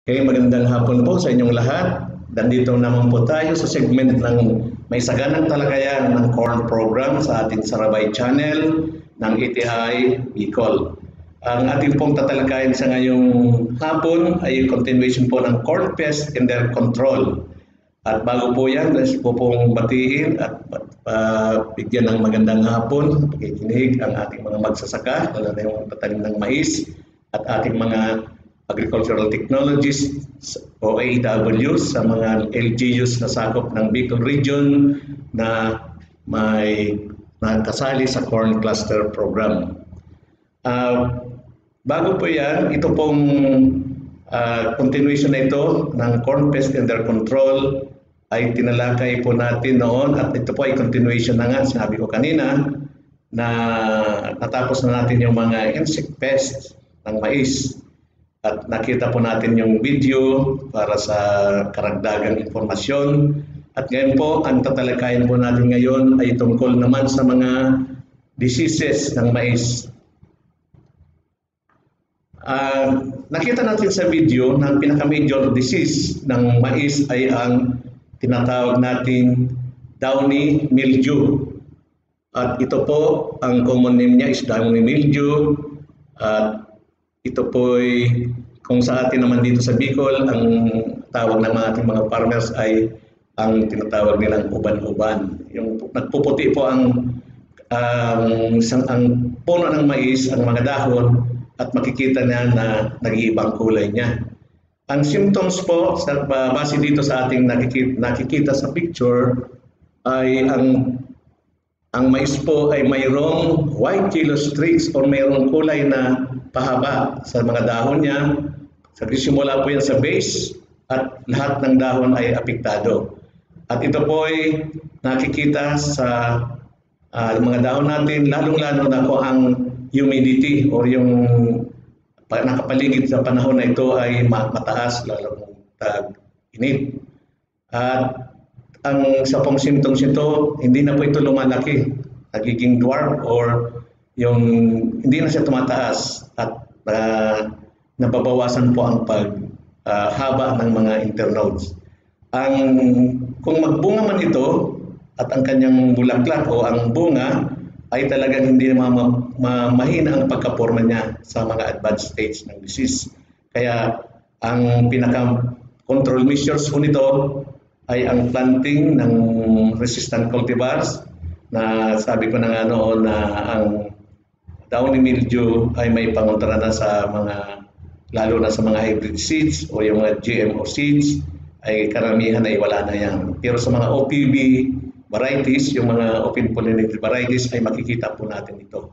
Okay, magandang hapon po sa inyong lahat. Nandito naman po tayo sa segment ng May Saganang Talakayan ng Corn Program sa ating Sarabay Channel ng ETI Bicol. Ang ating pong tatalakayin sa ngayong hapon ay continuation po ng corn pest and their control. At bago po yan, guys po pong batiin at bigyan ng magandang hapon, pakikinig ang ating mga magsasaka, lalo na yung tatanim ng mais at ating mga agricultural technologists o AWs sa mga LGUs na sakop ng Bicol Region na may nakasali sa Corn Cluster Program. Bago po yan, ito pong continuation na ito ng Corn Pest and their Control ay tinalakay po natin noon at ito po ay continuation na nga, sinabi ko kanina, na natapos na natin yung mga insect pests ng mais. At nakita po natin yung video para sa karagdagang informasyon. At ngayon po, ang tatalakayin po natin ngayon ay tungkol naman sa mga diseases ng mais. Nakita natin sa video na ang pinaka-major disease ng mais ay ang tinatawag nating downy mildew. At ito po, ang common name niya is downy mildew. At ito po ay, kung sa atin naman dito sa Bicol, ang tawag ng ating mga farmers ay ang tinatawag nilang uban-uban. Yung nagpuputi po ang puno ng mais, ang mga dahon, at makikita niya na nag-iibang kulay niya. Ang symptoms po, base dito sa ating nakikita sa picture, ay ang mais po ay mayroong white yellow streaks o mayroong kulay na pahaba sa mga dahon niya. Simula po yan sa base at lahat ng dahon ay apektado. At ito po ay nakikita sa mga dahon natin, lalong-lalo na po ang humidity o yung nakapaligid sa panahon na ito ay mataas, lalo tag-init. At ang sa pong symptoms ito, hindi na po ito lumalaki, nagiging dwarf or yung hindi na siya tumataas at nababawasan po ang paghaba ng mga internodes. Kung magbunga man ito at ang kanyang bulaklak o ang bunga ay talagang hindi mahina ang pagkaporma niya sa mga advanced stage ng disease. Kaya ang pinaka-control measures po nito ay ang planting ng resistant cultivars na sabi ko na nga noon na ang downy mildew ay may pangontra na sa mga, lalo na sa mga hybrid seeds o yung mga GMO seeds, ay karamihan ay wala na yan. Pero sa mga OPV varieties, yung mga open pollinated varieties, ay makikita po natin ito.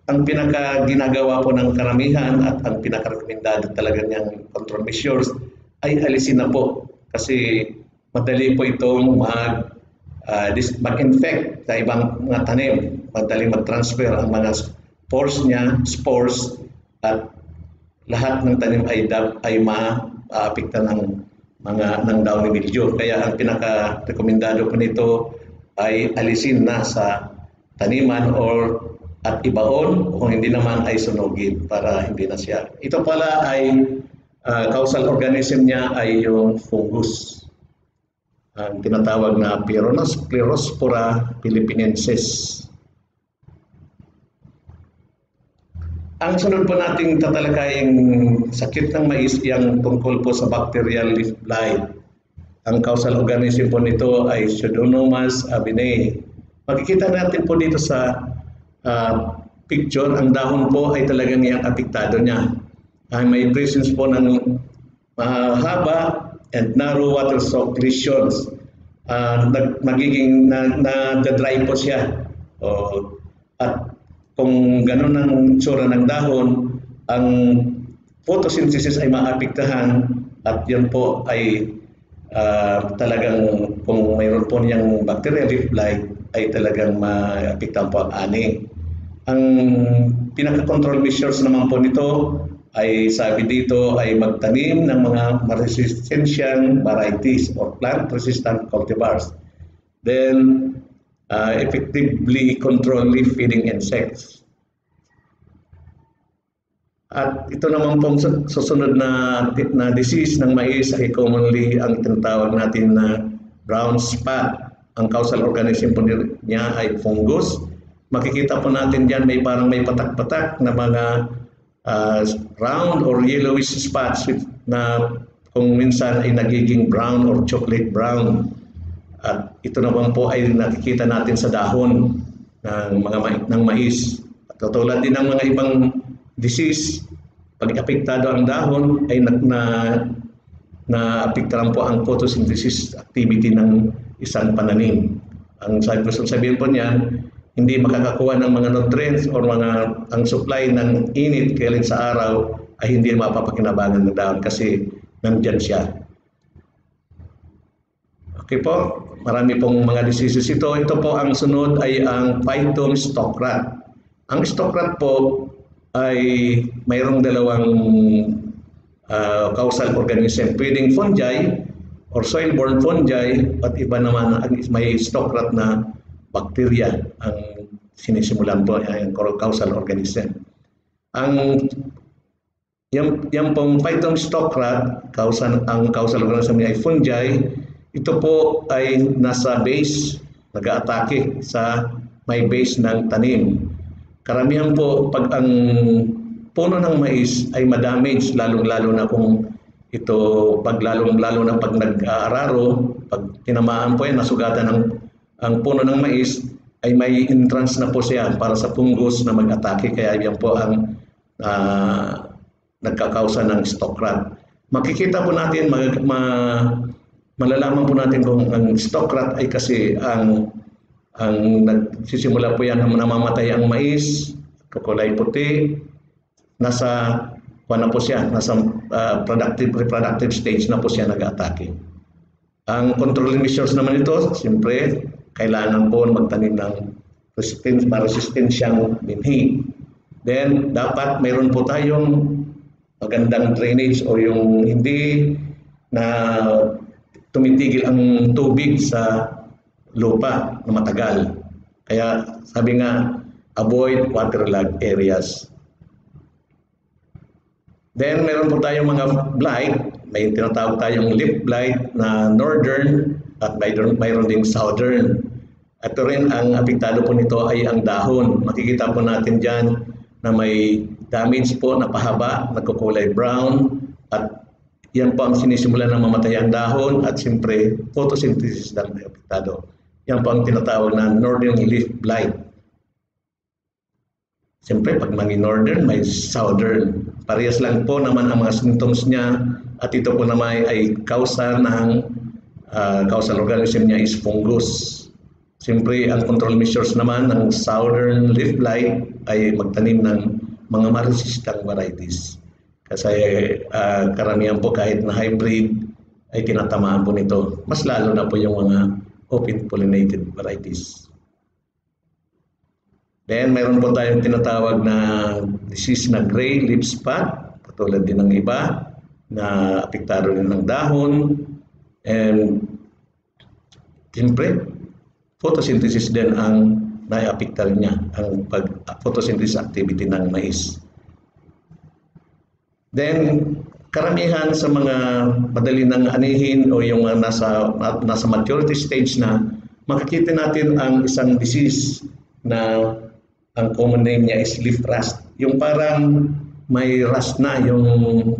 Ang pinaka-ginagawa po ng karamihan at ang pinaka-rekomendado talaga niyang control measures ay alisin na po. Kasi madali po itong mag-infect sa ibang mga tanim. Madali mag-transfer ang mga spores at lahat ng tanim ay maapekta ng downy mildew. Kaya ang pinaka-rekomendado po nito ay alisin na sa taniman at ibaon, kung hindi naman ay sunugin para hindi na siya. Ito pala ay causal organism niya ay yung fungus. Ang tinatawag na Peronospora philippinensis. Ang sunod po nating tatalakaying sakit ng mais yang tungkol po sa bacterial leaf blight. Ang causal organism po nito ay Pseudomonas avineae. Makikita natin po dito sa picture, ang dahon po ay talagang yung apektado niya. May presence po ng mahaba and narrow water soaked lesions. Magiging na-dry po siya. At kung gano'n ang tsura ng dahon, ang photosynthesis ay maapektahan at yan po ay talagang kung mayroon po niyang bacterial leaf blight ay talagang maapektahan po ang ani. Ang pinaka-control measures naman po nito ay sabi dito ay magtanim ng mga resistential varieties or plant resistant cultivars. Then effectively control leaf feeding insects. At ito naman pong susunod na disease ng mais ay commonly ang tinatawag natin na brown spot. Ang causal organism po niya ay fungus. Makikita po natin diyan may parang may patak-patak na mga round or yellowish spots na kung minsan ay nagiging brown or chocolate brown. At ito naman po ay nakikita natin sa dahon ng mais. At katulad din ng mga ibang disease, pag apektado ang dahon ay naapektahan po ang photosynthesis activity ng isang pananim. Ang gusto sabihin po niyan, hindi makakakuha ng mga nutrients or ang supply ng init galing sa araw ay hindi mapapakinabangan ng dahon kasi nandyan siya. Okay po, marami pong mga diseases ito. Ito po ang sunod ay ang Phyton stalk rot. Ang stalk rot po ay mayroong dalawang causal organism. Pwedeng fungi or soil-borne fungi at iba naman may stalk rot na bacteria ang sinisimulan po ang causal organism. Yung pong Phyton stalk rot, ang causal organism niya ay fungi. Ito po ay nasa base, nag-aatake sa may base ng tanim. Karamihan po pag ang puno ng mais ay madamage, lalo na kung ito lalo na pag nag-aararo, pag tinamaan po yan, nasugatan ang puno ng mais, ay may entrance na po siya para sa fungus na mag-atake. Kaya yan po ang nagkakausa ng stalk rot. Makikita po natin, malalaman po natin kung ang stalk rot ay kasi ang nagsisimula po yan na namamatay ang mais, kulay puti, nasa reproductive stage na po siya nag-atake. Ang controlling measures naman ito, siyempre, kailangan po magtanim ng resistensyang binhi. Then, dapat mayroon po tayong magandang drainage o yung hindi na tumitigil ang tubig sa lupa na matagal. Kaya sabi nga, avoid waterlogged areas. Then meron po tayong mga blight, may tinatawag tayong leaf blight na northern at mayroon ding southern. Ito rin ang apektado po nito ay ang dahon. Makikita po natin dyan na may damage po na pahaba, nagkukulay brown, at yan po ang sinisimula ng mamatay ang dahon at siyempre photosynthesis lang na apektado. Yan po ang tinatawag na northern leaf blight. Siyempre pag may northern, may southern. Parehas lang po naman ang mga symptoms niya at ito po naman ay causal organism niya is fungus. Siyempre ang control measures naman ng southern leaf blight ay magtanim ng mga resistant varieties. Kasi karamihan po kahit na hybrid ay tinatamaan po nito. Mas lalo na po yung mga open pollinated varieties. Then mayroon po tayong tinatawag na disease na gray leaf spot, katulad din ng iba na apektado din ng dahon. And siyempre, photosynthesis din ang naiapektar niya, ang photosynthesis activity ng mais. Then, karamihan sa mga madali ng anihin o yung nasa maturity stage na, makikita natin ang isang disease na ang common name niya is leaf rust. Yung parang may rust na, yung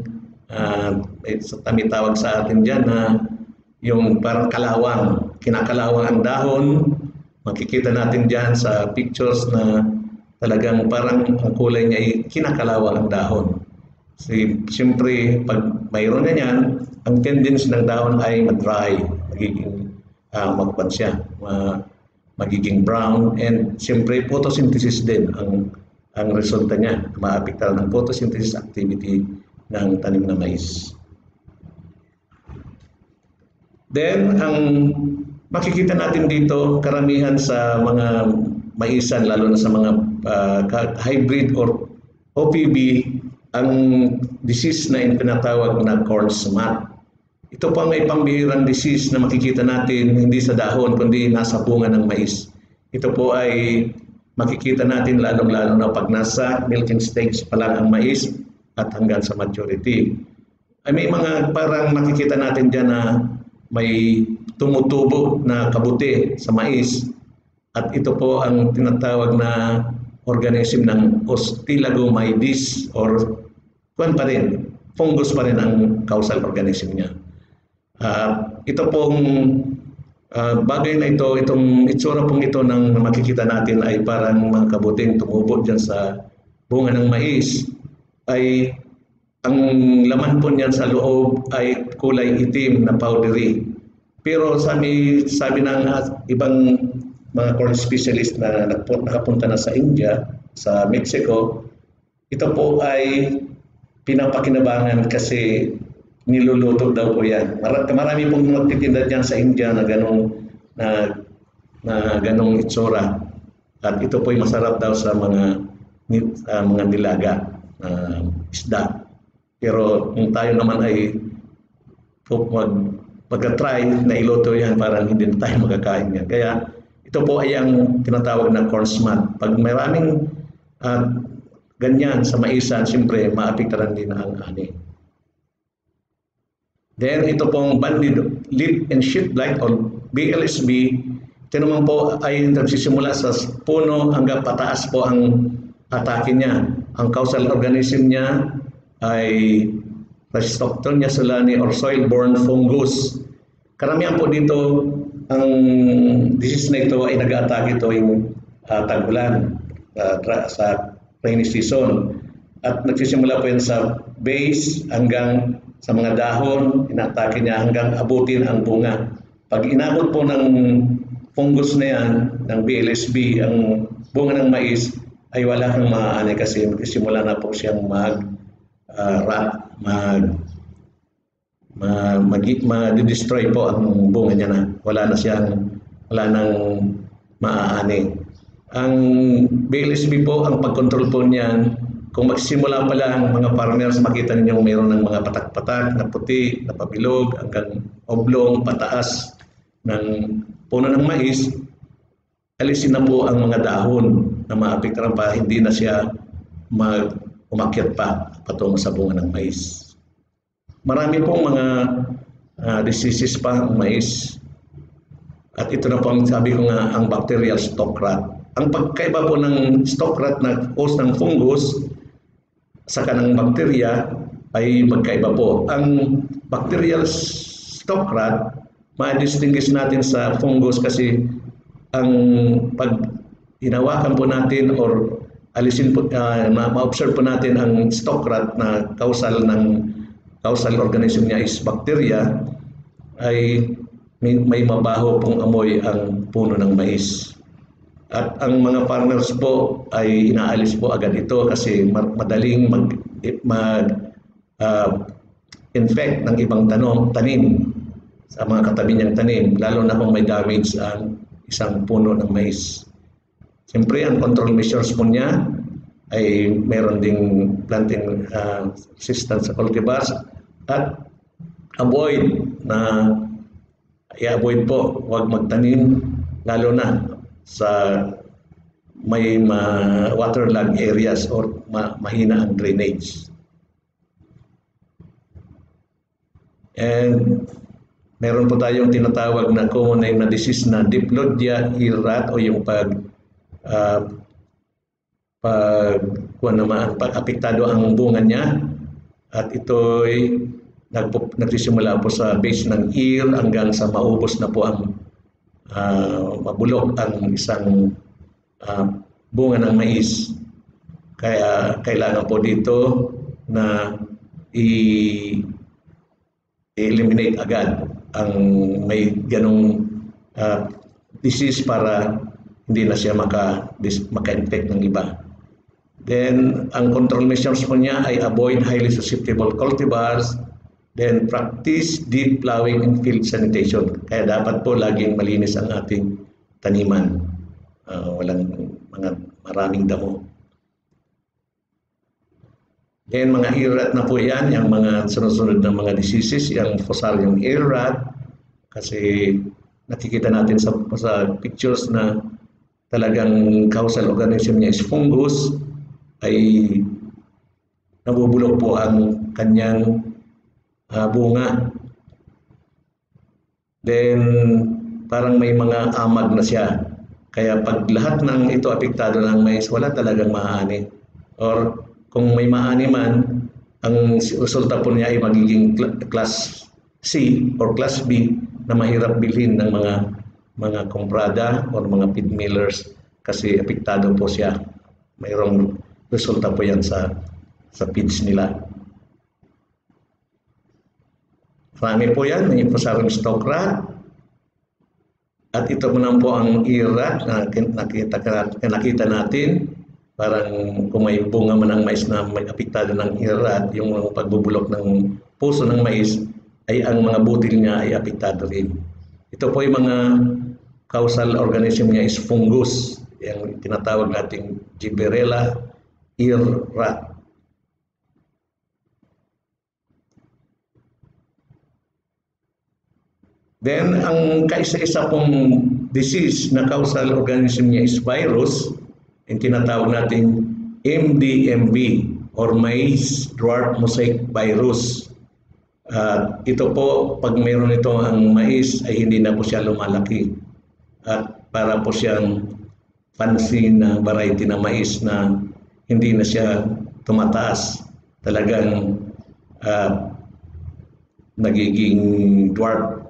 tawag sa atin dyan na yung parang kalawang, kinakalawang ang dahon. Makikita natin dyan sa pictures na talagang parang ang kulay niya ay kinakalawang ang dahon. Siyempre, pag mayroon na yan, ang tendency ng dahon ay mag-dry, magiging magpan siya, magiging brown, and siyempre photosynthesis din ang resulta niya, maapektar ng photosynthesis activity ng tanim na mais. Then, ang makikita natin dito, karamihan sa mga maisan, lalo na sa mga hybrid or OPB, ang disease na tinatawag na corn smut. Ito po may pambihirang disease na makikita natin hindi sa dahon kundi nasa bunga ng mais. Ito po ay makikita natin lalong-lalo na pag nasa milking stage pa lang ang mais. at hanggang sa maturity. Ay may mga parang nakikita natin dyan na may tumutubo na kabuti sa mais at ito po ang tinatawag na organism ng Ostilagomydes or kuwan pa rin, fungus pa rin ang causal organism niya. Ito pong bagay na ito, itong itsura pong ito ng makikita natin ay parang mga kabuting tumubo dyan sa bunga ng mais ay ang laman po niyan sa loob ay kulay itim na powdery. Pero sabi ng ibang mga corn specialist na nakapunta na sa India, sa Mexico, ito po ay pinapakinabangan kasi niluluto daw po yan. Marami pong magtitinda dyan sa India na ganong itsura. At ito po ay masarap daw sa mga nilaga isda. Pero kung tayo naman ay mag-try na iluto yan, parang hindi na tayo magkakain yan. Kaya ito po ay ang tinatawag na corn smut. Pag maraming ganyan sa maisan, siyempre maapektaran din ang ani. Then ito pong banded leaf and shoot blight or BLSB, ito naman po ay nagsisimula sa puno hanggang pataas po ang atake niya. Ang causal organism niya ay Rhizoctonia solani or soil-borne fungus. Karamihan po dito ang disease na ito ay nag-atake ito yung tag-ulan sa rainy season. At nagsisimula po yan sa base hanggang sa mga dahon, inatake niya hanggang abutin ang bunga. Pag inabot po ng fungus na yan, ng BLSB, ang bunga ng mais, ay wala kang maaani kasi magsisimula na po siyang ma-destroy po ang bunga niya na. Wala nang maaani. Ang BLSB po, ang pag-control po niyan, kung magsimula pa lang mga farmers, makita ninyo mayroon ng mga patak-patak na puti, na pabilog, hanggang oblong, pataas ng puno ng mais, alisin na po ang mga dahon na maapektaran pa, hindi na siya umakyat pa patungo sa bunga ng mais. Marami pong mga diseases pa ang mais. At ito na po ang sabi ko nga, ang bacterial stalk rot. Ang pagkaiba po ng stalk rot na cause ng fungus sa kanang bakterya ay magkaiba po. Ang bacterial stalk rot, ma-distinguish natin sa fungus kasi ang pag hinawakan po natin or alisin po, ma-observe po natin ang stalk rot na causal organism niya is bacteria, ay may mabaho pong amoy ang puno ng mais. At ang mga farmers po ay inaalis po agad ito kasi madaling mag-infect ng ibang tanim sa mga katabi niyang tanim, lalo na kung may damage ang isang puno ng mais. Siyempre, ang control measures po niya ay meron ding planting resistance sa cultivars at i-avoid po, huwag magtanim lalo na sa may waterlogged areas or mahina ang drainage. And meron po tayong tinatawag na common name na disease na Diplodia ear rot o yung pag-apektado ang bunga niya, at ito'y nagsisimula po sa base ng ear hanggang sa maubos na po ang mabulok ang isang bunga ng mais. Kaya kailangan po dito na i-eliminate agad ang may ganong disease para hindi na siya maka-infect ng iba. Then, ang control measures po niya ay avoid highly susceptible cultivars, then practice deep plowing and field sanitation. Kaya dapat po laging malinis ang ating taniman. Walang maraming damo. Then mga ear rot na po yan, yung mga sunod-sunod na mga diseases, yung Fusarium ear rot, kasi nakikita natin sa pictures na talagang causal organism niya is fungus, ay nabubulok po ang kanyang bunga. Then parang may mga amag na siya. Kaya pag lahat ng ito apektado ng mais, wala talagang maani. Or kung may maani man, ang resulta po niya ay magiging class C or class B na mahirap bilhin ng mga komprada or mga feed millers kasi apektado po siya. Mayroong resulta po yan sa feeds nila. Marami po yan, may Fusarium stalk rot. At ito mo po ang ear rot na nakita natin. Parang kung may bunga man ang mais na may apektado ng ear rot, yung pagbubulok ng puso ng mais, ay ang mga butil niya ay apektado rin. Ito po yung mga causal organism niya is fungus, yung tinatawag nating Gibberella ear rot. Then, ang kaisa-isa pong disease na causal organism niya is virus, yung tinatawag natin MDMV or Maize Dwarf Mosaic Virus. Ito po, pag mayroon ito ang mais, ay hindi na po siya lumalaki. At para po siyang fancy na variety na mais na hindi na siya tumataas. Talagang nagiging dwarf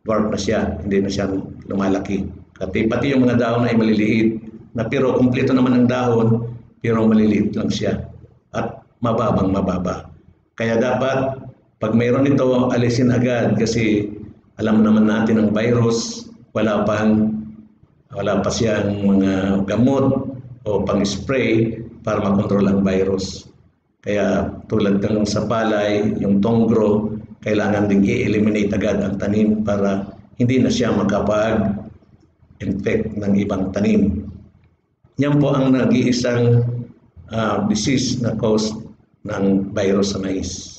na siya, hindi na siya lumalaki. Pati yung mga dahon ay maliliit, na pero kumpleto naman ang dahon, pero maliliit lang siya at mababa. Kaya dapat, pag mayroon ito, alisin agad kasi alam naman natin ang virus, wala pa siyang mga gamot o pang-spray para makontrol ang virus. Kaya tulad ng sa palay, yung tongro, kailangan ding i-eliminate agad ang tanim para hindi na siya makapag-infect ng ibang tanim. Yan po ang nag-iisang disease na cause ng virus sa mais.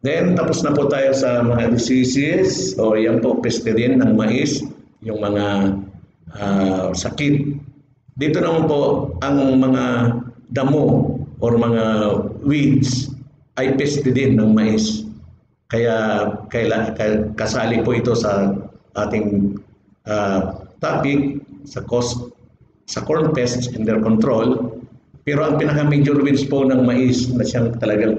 Then, tapos na po tayo sa mga diseases. O yan po, peste din ng mais, yung mga sakit. Dito naman po, ang mga damo or mga weeds ay peste din ng mais. Kaya kasali po ito sa ating topic sa corn pests and their control. Pero ang pinaka-major weeds po ng mais na siyang talagang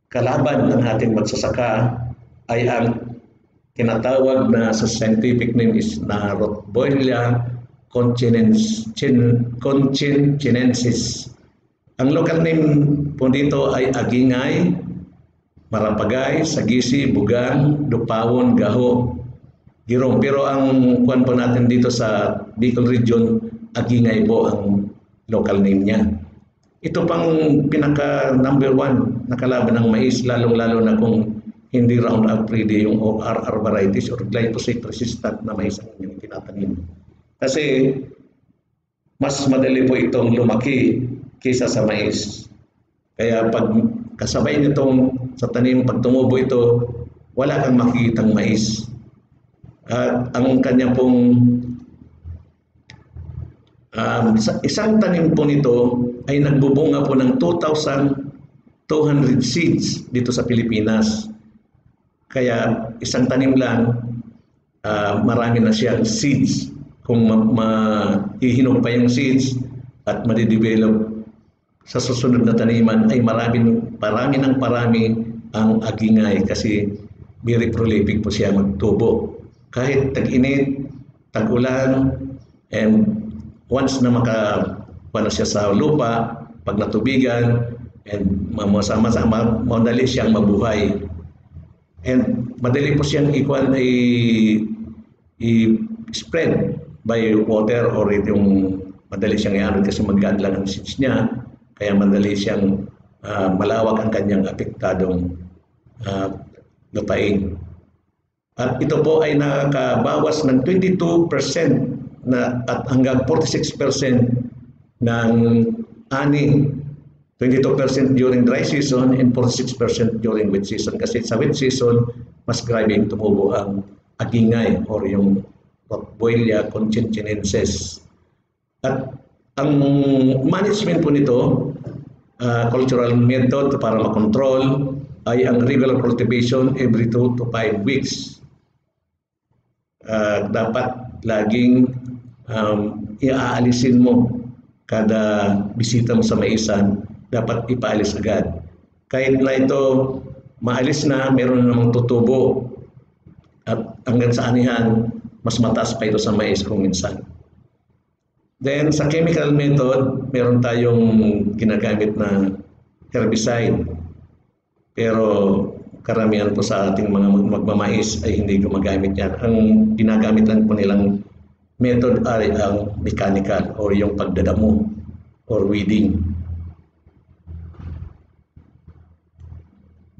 kalaban ng ating magsasaka ay ang tinatawag na sa scientific name is na Rotboilia conchinensis. Ang local name po dito ay agingay, marapagay, sagisi, bugang, dupawon, gaho, girong. Pero ang kuwan po natin dito sa Bicol region, agingay po ang local name niya. Ito pang pinaka number 1 na kalaban ng mais, lalong-lalo na kung hindi Roundup ready yung ORR varieties or glyphosate resistant na mais ang inyong tinatanim. Kasi mas madali po itong lumaki kaysa sa mais. Kaya pag kasabay nitong sa tanim, pag tumubo ito, wala kang makikitang mais. At ang kanya pong isang tanim po nito ay nagbubunga po ng 2,200 seeds dito sa Pilipinas. Kaya isang tanim lang, marami na siyang seeds. Kung ihinog pa yung seeds at madidevelop sa susunod na taniman ay parami ang agingay kasi very prolific po siya magtubo. Kahit tag-init, tag-ulan, and once na makapano siya sa lupa, pag natubigan, and masama-sama, madali siyang mabuhay. And madali po siyang i-spread by water or yung madali siyang i-ano kasi magaan lang ang seeds niya. Kaya madali siyang malawak ang kanyang apektadong lupain. At ito po ay nakakabawas ng 22% at hanggang 46% ng ani. 22% during dry season and 46% during wet season. Kasi sa wet season, mas grabe yung tumubo ang agingay or yung Rotboilia conchinchiniensis. At ang management po nito, cultural method para makontrol ay ang regular cultivation every 2 to 5 weeks. Dapat laging iaalisin mo kada bisita mo sa maisan, dapat ipaalis agad. Kahit na ito maalis na, meron namang tutubo at hanggang sa anihan, mas mataas pa ito sa mais kung minsan. Then sa chemical method, meron tayong ginagamit na herbicide. Pero karamihan po sa ating mga magmamais ay hindi gumagamit yan. Ang ginagamit lang po nilang method ay ang mechanical o yung pagdadamo or weeding.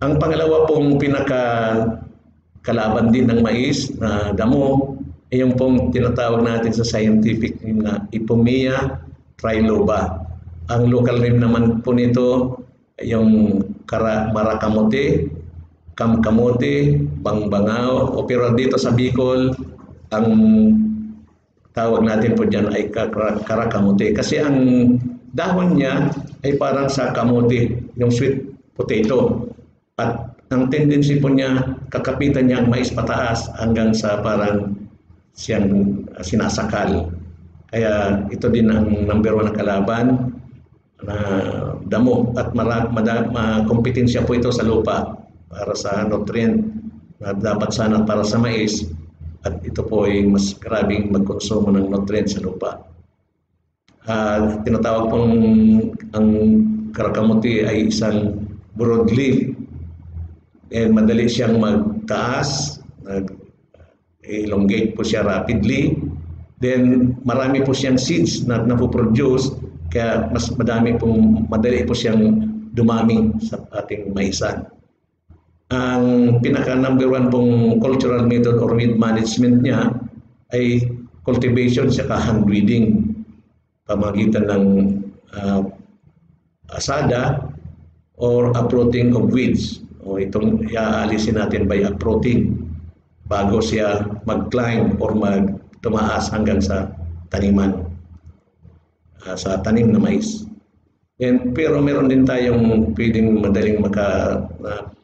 Ang pangalawa pong pinakakalaban din ng mais na damo ay yung pong tinatawag natin sa scientific name na Ipomoea triloba. Ang local name naman po nito ay yung marakamote, kamkamote, bangbangao, o pero dito sa Bicol, ang tawag natin po dyan ay karakamote. Kasi ang dahon niya ay parang sa kamote, yung sweet potato. At ang tendency po niya, kakapitan niya ang mais pataas hanggang sa parang siyang sinasakal. Kaya ito din ang number 1 na kalaban na damo at kompetensya po ito sa lupa para sa nutrient na dapat sana para sa mais. At ito po ay mas grabing magkonsumo ng nutrients sa lupa. Tinatawag pong ang karakamote ay isang broadleaf. And madali siyang magtaas, elongate po siya rapidly. Then marami po siyang seeds na napoproduce, kaya mas madali po siyang dumami sa ating maisan. Ang pinaka number 1 pong cultural method or weed management niya ay cultivation saka hand weeding, pamagitan ng asada or uprooting of weeds. O itong iaalisin natin by uprooting bago siya mag-climb or tumaas hanggang sa taniman, sa tanim na mais. Pero meron din tayong pwedeng madaling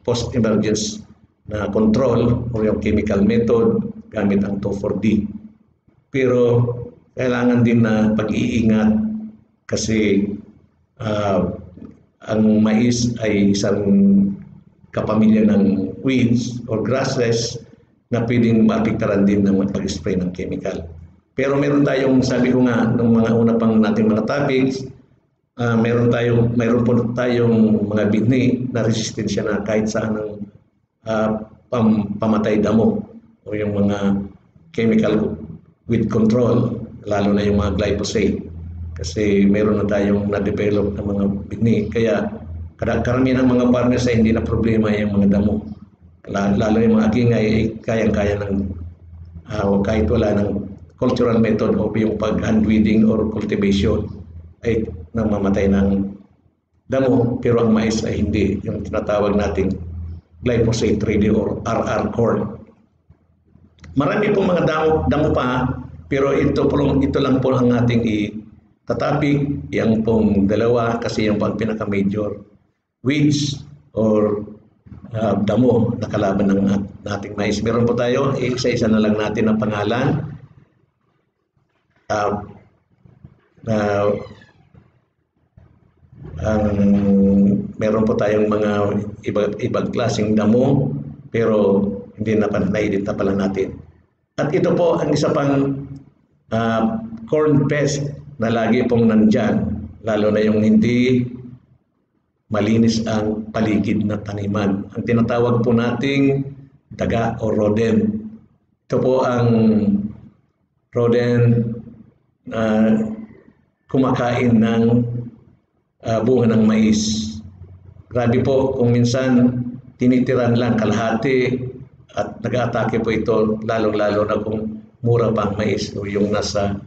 post-emergence na control o yung chemical method gamit ang 2,4-D. Pero kailangan din na pag-iingat kasi ang mais ay isang kapamilya ng weeds or grasses na pwedeng maapektaran din ng pag-spray ng chemical. Pero meron tayong, sabi ko nga, ng mga una pang nating mga topics, mayroon po tayong mga binhi na resistensya na kahit saan ng pamatay damo o yung mga chemical weed control, lalo na yung mga glyphosate. Kasi meron na tayong na-develop na mga binhi. Kaya karamihan ng mga farmers ay hindi na problema yung mga damo. Lalo yung mga agingay ay kayang-kaya ng kahit wala ng cultural method o yung pag-hand weeding or cultivation ay namamatay ng damo, pero ang mais ay hindi, yung tinatawag nating glyphosate ready or RR corn. Marami pong mga damo pa, pero ito lang po ang ating itatapik, yung pong dalawa kasi yung pinaka-major weeds or damo na kalaban ng nating mais. Meron po tayo, isa-isa na lang natin ang pangalan. Meron po tayong mga ibang klaseng damo, pero hindi na na-edit na pala natin. At ito po ang isa pang corn pest na lagi pong nandyan, lalo na yung hindi malinis ang paligid na taniman. Ang tinatawag po nating daga o rodent. Ito po ang rodent kumakain ng bunga ng mais. Grabe po kung minsan tinitiran lang kalahati at nag-aatake po ito, lalong-lalo na kung mura pa ang mais o yung nasa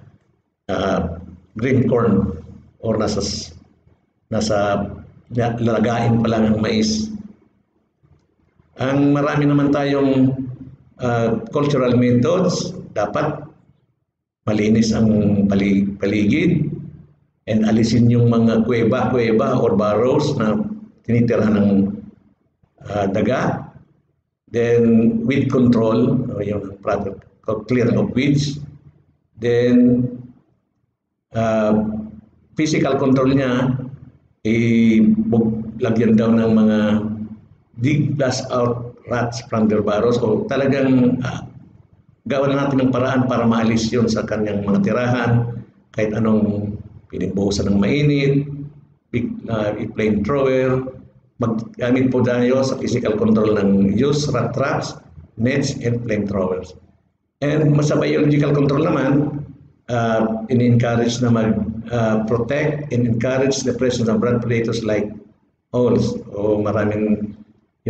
green corn or nasa lalagain pa lang ang mais. Ang marami naman tayong cultural methods, dapat malinis ang paligid, and alisin yung mga kuweba or burrows na tinitirahan ng daga. Then weed control, yung product clearing of weeds. Then physical control niya, lagyan daw ng mga dig blast out rats from their burrows, o talagang gawan natin ng paraan para maalis yun sa kanyang mga tirahan, kahit anong piling buhusan ng mainit, flamethrower. Maggamit po tayo sa physical control ng use rat traps, nets, and flamethrowers. And sa biological control naman, in-encourage na mag-protect and encourage the presence of broad predators like owls, o maraming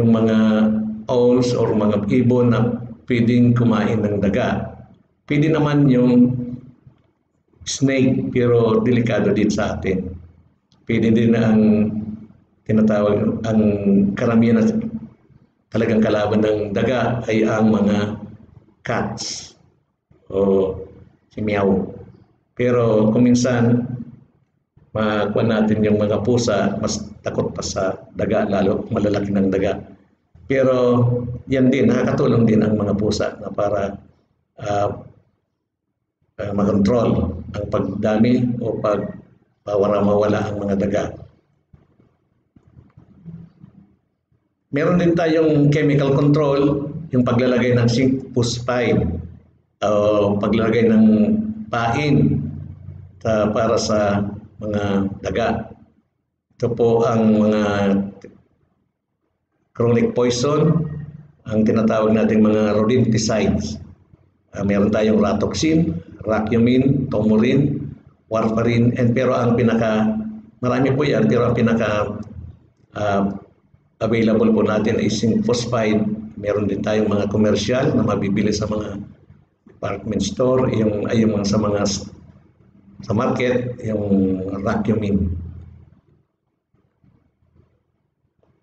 yung mga owls or mga ibon na pwedeng kumain ng daga. Pwede naman yung snake, pero delikado din sa atin. Pwede din ang tinatawag, ang karamihan na talagang kalaban ng daga ay ang mga cats o si meow. Pero kung minsan makuha natin yung mga pusa, mas takot pa sa daga, lalo malalaki ng daga. Pero yan din, nakakatulong din ang mga pusa na para makontrol ang pagdami o mawala ang mga daga. Meron din tayong chemical control, yung paglalagay ng zinc phosphide o paglalagay ng pain para sa mga daga. Ito po ang mga chronic poison, ang tinatawag nating mga rodenticides. Meron tayong ratoxin, racumine, tomurin, warfarin, pero ang marami po yan, pero ang available po natin ay zinc phosphide. Meron din tayong mga commercial na mabibili sa mga department store, yung sa market, yung racumine.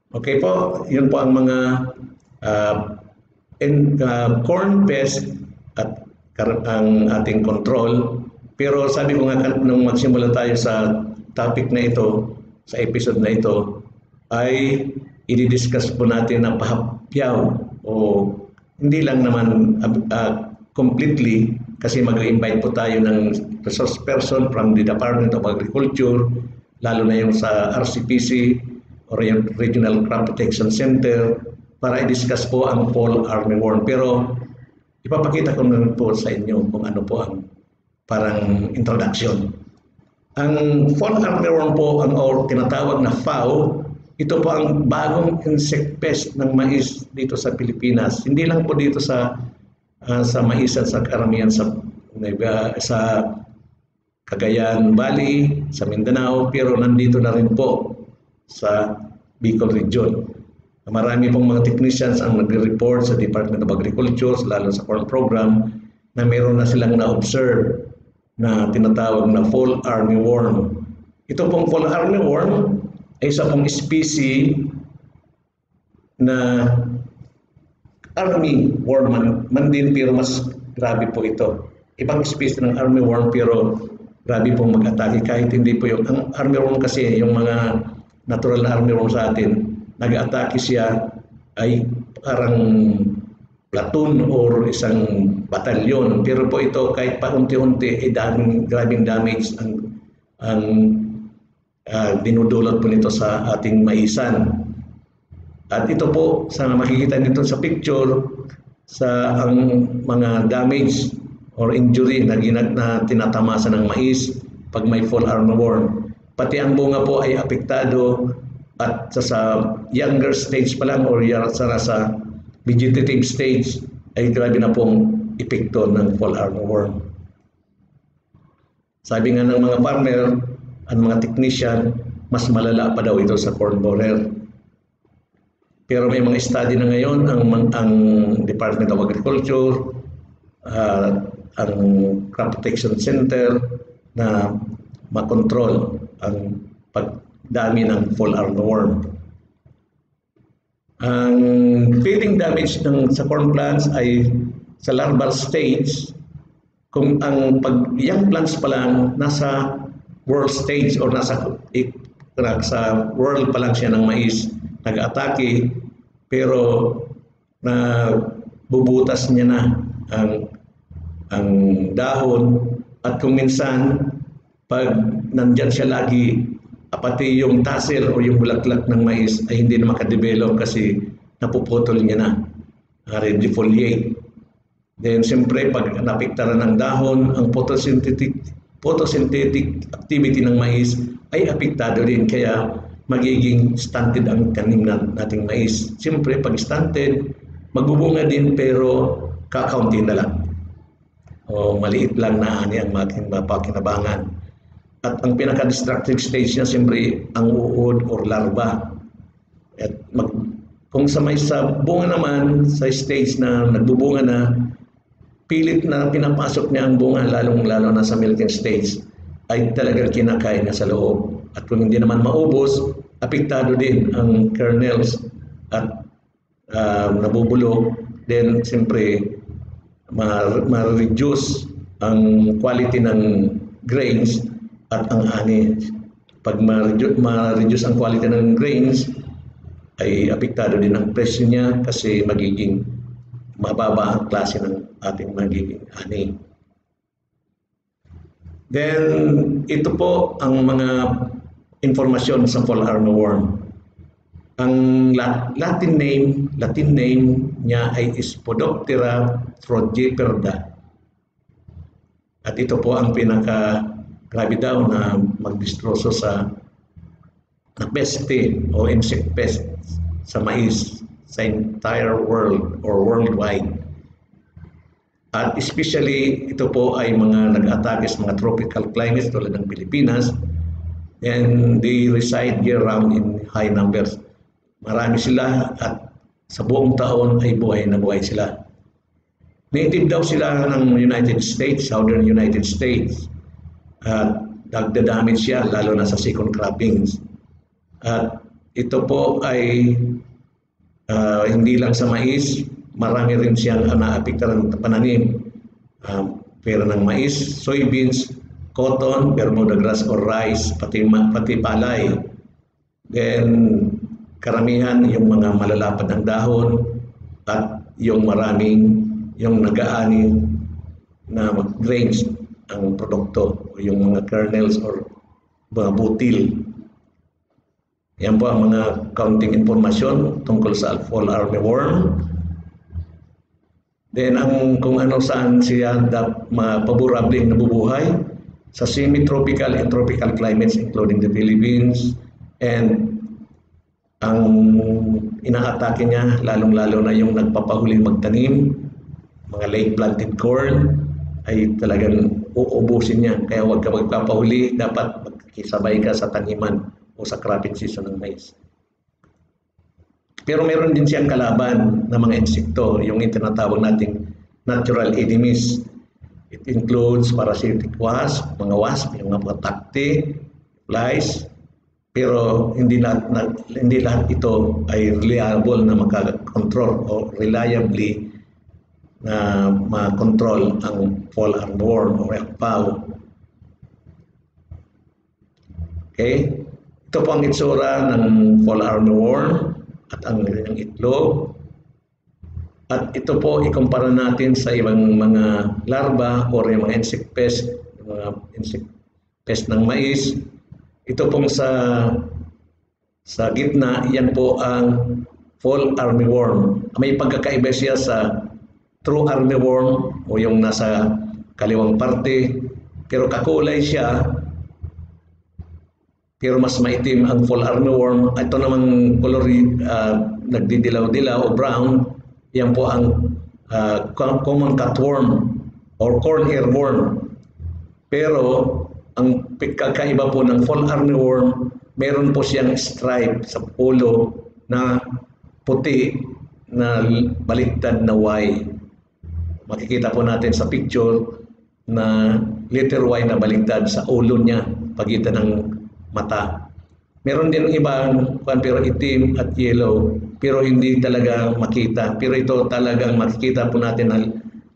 Okay po, yun po ang mga corn pest at ang ating control. Pero sabi ko nga nung magsimula tayo sa topic na ito, sa episode na ito, ay i-discuss po natin na pahapyaw, o hindi lang naman completely, kasi mag-invite po tayo ng resource person from the Department of Agriculture, lalo na yung sa RCPC or yung Regional Crop Protection Center, para i-discuss po ang fall armyworm. Pero ipapakita ko naman po sa inyo kung ano po ang parang introduction. Ang fall armyworm po, ang tinatawag na FAO, ito po ang bagong insect pest ng mais dito sa Pilipinas. Hindi lang po dito sa mais at sa karamihan sa Cagayan Valley, sa Mindanao, pero nandito na rin po sa Bicol region. Marami pong mga technicians ang nagre-report sa Department of Agriculture, lalo sa corn program, na meron na silang na-observe na tinatawag na fall armyworm. Ito pong fall armyworm ay isa pong species na armyworm man din, pero mas grabe po ito. Ibang species ng armyworm, pero grabe pong mag-atake, kahit hindi po yung ang armyworm kasi, yung mga natural na armyworm sa atin, nag-atake siya ay parang platoon or isang batalyon. Pero po ito, kahit pa unti-unti, ay grabing damage ang dinudulot po nito sa ating maisan. At ito po, sana makikita nito sa picture, sa ang mga damage or injury na tinatamasa ng mais pag may fall armyworm. Pati ang bunga po ay apektado, at sa younger stage pa lang or sa vegetative stage ay grabe na pong epekto ng fall armyworm. Sabi nga ng mga farmer at mga technician, mas malala pa daw ito sa corn borer. Pero may mga study na ngayon ang Department of Agriculture, ang Crop Protection Center, na makontrol ang pagdami ng fall armyworm. Ang feeding damage sa corn plants ay sa larval stage, Kung ang pag young plants pa lang nasa world stage or sa world pa lang siya ng mais, nag-atake, pero na bubutas niya na ang dahon, at kung minsan pag nandyan siya lagi, pati yung tassel o yung bulaklak ng mais ay hindi na makadevelop kasi napuputol niya na, redefoliate. Then siyempre pag napiktaran ng dahon, ang photosynthetic activity ng mais ay apektado din, kaya magiging stunted ang tanim nating mais. Siyempre pag stunted, magbubunga din pero kakaunti na lang. O maliit lang na ani ang mapakinabangan. At ang pinaka-destructive stage niya siyempre ang uod or larva. At kung sa bunga naman, sa stage na nagbubunga na, pilit na pinapasok niya ang bunga, lalong-lalo na sa milking stage, ay talagang kinakain niya sa loob. At kung hindi naman maubos, apektado din ang kernels at nabubulok. Then siyempre, ma-reduce ang quality ng grains at ang ani. Pag ma-reduce ang quality ng grains, ay apektado din ang presyo niya kasi magiging mababa ang klase ng ating magiging ani. Then, ito po ang mga informasyon sa fall armyworm. Ang Latin name niya ay Spodoptera frugiperda. At ito po ang pinaka-grabe daw na magdistroso na peste o insect pest sa mais sa entire world or worldwide. At especially ito po ay mga nag-atake sa mga tropical climates tulad ng Pilipinas, and they reside year-round in high numbers. Marami sila at sa buong taon ay buhay na buhay sila. Native daw sila ng United States, Southern United States. At nagda-damage siya lalo na sa second croppings. At ito po ay hindi lang sa mais, marami rin siyang naapektuhan ng pananim. Pero ng mais, soybeans, cotton, Bermuda grass or rice, pati palay. Then karamihan yung mga malalapad ng dahon at yung yung nag-aani na grains ang produkto, yung mga kernels or mga butil. Yan po ang mga counting informasyon tungkol sa fall armyworm. Then kung saan siya paborableng nabubuhay sa semi-tropical and tropical climates including the Philippines, and ang inaatake niya lalong-lalo na yung nagpapahuling magtanim, mga late planted corn, ay talagang uubusin niya. Kaya huwag ka magpapahuli, dapat magkisabay ka sa taniman o sa cropping season ng mais. Pero meron din siyang kalaban na mga insekto, yung tinatawag nating natural enemies. It includes parasitic wasp, mga wasp, yung mga takti, flies, pero hindi lahat ito ay reliable na makakontrol o reliably na makontrol ang fall armyworm o FAO. Okay? Ito po ang itsura ng fall armyworm at ang kanyang itlog. At ito po ikumpara natin sa ibang mga larva o yung mga insect pest, mga insect pest ng mais. Ito pong sa gitna, yan po ang fall armyworm. May pagkakaiba siya sa true armyworm o yung nasa kaliwang parte, pero kakulay siya, pero mas maitim ang fall armyworm. Ito namang color nagdidilaw-dilaw o brown, yan po ang common cutworm or corn earworm. Pero ang kakaiba po ng fall armyworm, meron po siyang stripe sa ulo na puti na baliktad na Y. Makikita po natin sa picture na letter Y na baliktad sa ulo niya, pagitan ng mata. Meron din ibang pero itim at yellow, pero hindi talaga makita. Pero ito talagang makikita po natin na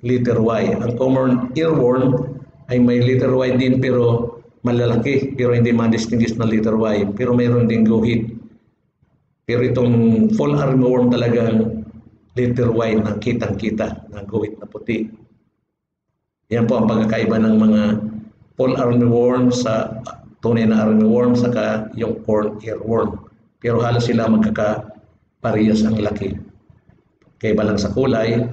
letter Y. Ang common earworm ay may letter Y din pero malalaki, pero hindi ma-distinguish na letter Y. Pero mayroon din guhit. Pero itong fall armyworm talagang letter Y na kitang-kita, na guhit na puti. Yan po ang pagkakaiba ng mga fall armyworm sa tunay na armyworm saka yung corn earworm. Pero halos sila magkakaparehas ang laki. Kaiba lang sa kulay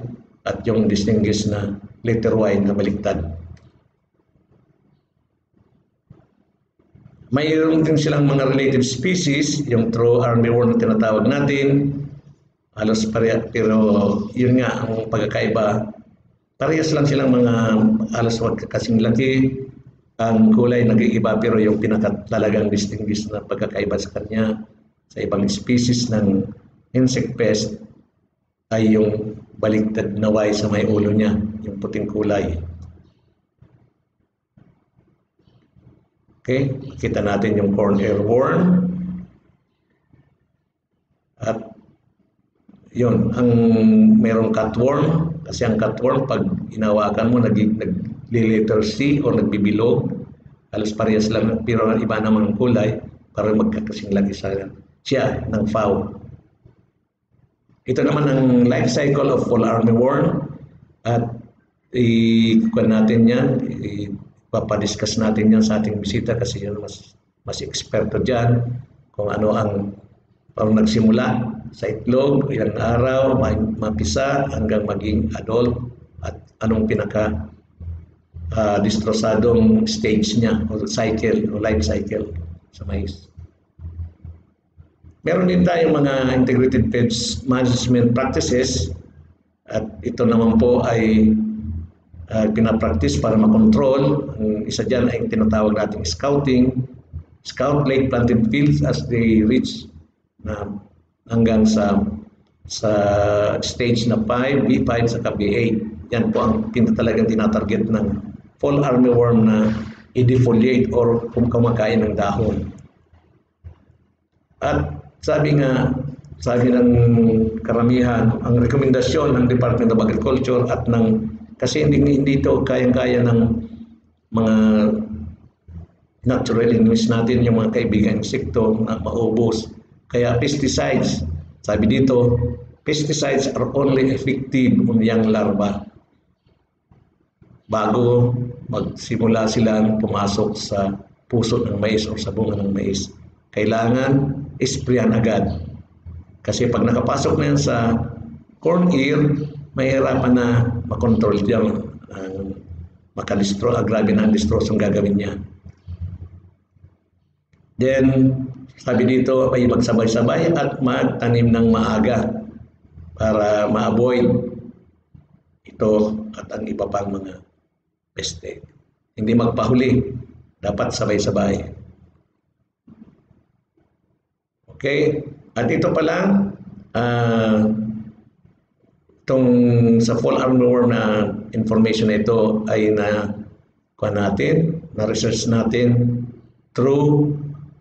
at yung distinguished na letter Y na baliktad. Mayroon din silang mga related species, yung true armyworm na tinatawag natin. Halos pareha, pero yun nga ang pagkakaiba. Parehas lang silang mga halos kasing laki. Ang kulay nag-iiba pero yung pinakatalagang distinguished na pagkakaiba sa kanya sa ibang species ng insect pest ay yung baliktad na Y sa may ulo niya, yung puting kulay. Okay, kita natin yung corn earworm. At yun, ang merong cutworm, kasi ang cutworm pag inawakan mo nag-letter C o nagbibilog, halos parehas lang pero iba naman ang kulay para magkakasing laki siya ng fowl. Ito naman ang life cycle of fall armyworm at ikuha natin yan, papadiscuss natin yan sa ating bisita kasi yun mas eksperto dyan kung ano ang parang nagsimula sa itlog, ilang araw, mapisa hanggang maging adult at anong pinaka distrosadong stage niya o cycle o life cycle sa mais. Meron din tayong mga integrated pest management practices at ito naman po ay pinapractice para makontrol. Ang isa dyan ay tinatawag nating scouting. Scout late planted fields as they reach na hanggang sa stage na 5, B5 saka B8. Yan po ang talagang tinatarget ng fall armyworm na i-defoliate or kumakain ng dahon. At sabi ng karamihan, ang rekomendasyon ng Department of Agriculture at kasi hindi ito kayang-kaya ng mga natural enemies natin, yung mga kaibigan insekto na maubos. Kaya pesticides, sabi dito, pesticides are only effective on young larva bago magsimula silang pumasok sa puso ng mais o sa bunga ng mais. Kailangan isprayan agad. Kasi pag nakapasok na yan sa corn ear, mahirapan na makontrol diyan ang makalistro, grabe na ang distrosong gagawin niya. Then, sabi dito ay magsabay-sabay at magtanim ng maaga para ma-avoid ito at ang iba pang mga peste. Hindi magpahuli, dapat sabay-sabay. Okay, at ito pa lang, itong sa fall armyworm na information na ito ay na-research natin through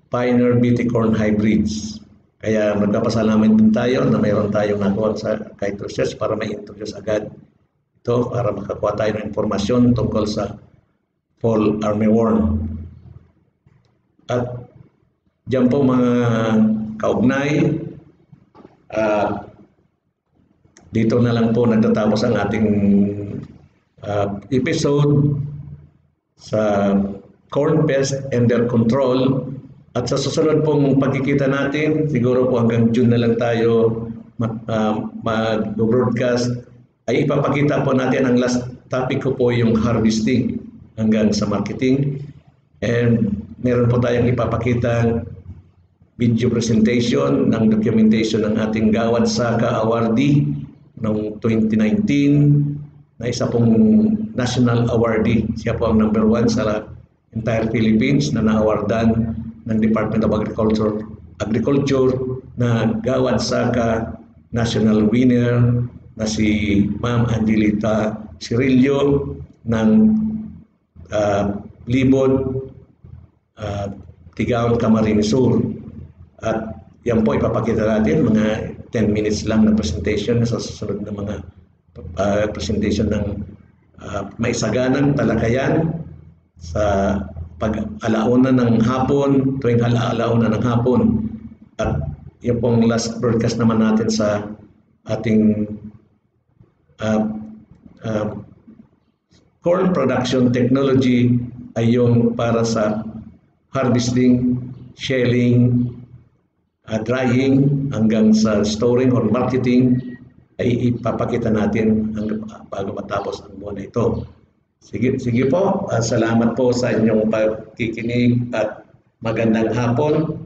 Pioneer BT corn hybrids. Kaya magpapasalamat din tayo na mayroon tayong nakuha sa kahit research para ma-introduce agad ito para makakuha tayo ng informasyon tungkol sa fall armyworm. At diyan po mga kaugnay, dito na lang po nagtatapos ang ating episode sa corn pest and their control. At sa susunod pong pagkikita natin, siguro po hanggang June na lang tayo mag-broadcast, ay ipapakita po natin ang last topic ko po yung harvesting hanggang sa marketing. And meron po tayong ipapakita video presentation ng documentation ng ating Gawad Saka awardee noong 2019 na isa pong national awardee. Siya po ang number 1 sa entire Philippines na na-awardan ng Department of Agriculture na Gawad Saka national winner na si Ma'am Angelita Cirillo ng Libod, Tigaon, Camarines Sur. At yan po ipapakita natin mga 10 minutes lang na presentation sa susunod na mga presentation ng maisaganang talakayan sa pag-alauna ng hapon, tuwing alauna ng hapon. At yung pong last broadcast naman natin sa ating corn production technology ay yung para sa harvesting, shelling, drying hanggang sa storing or marketing ay ipapakita natin bago matapos ang buwan na ito. Sige po, salamat po sa inyong pagkikinig at magandang hapon.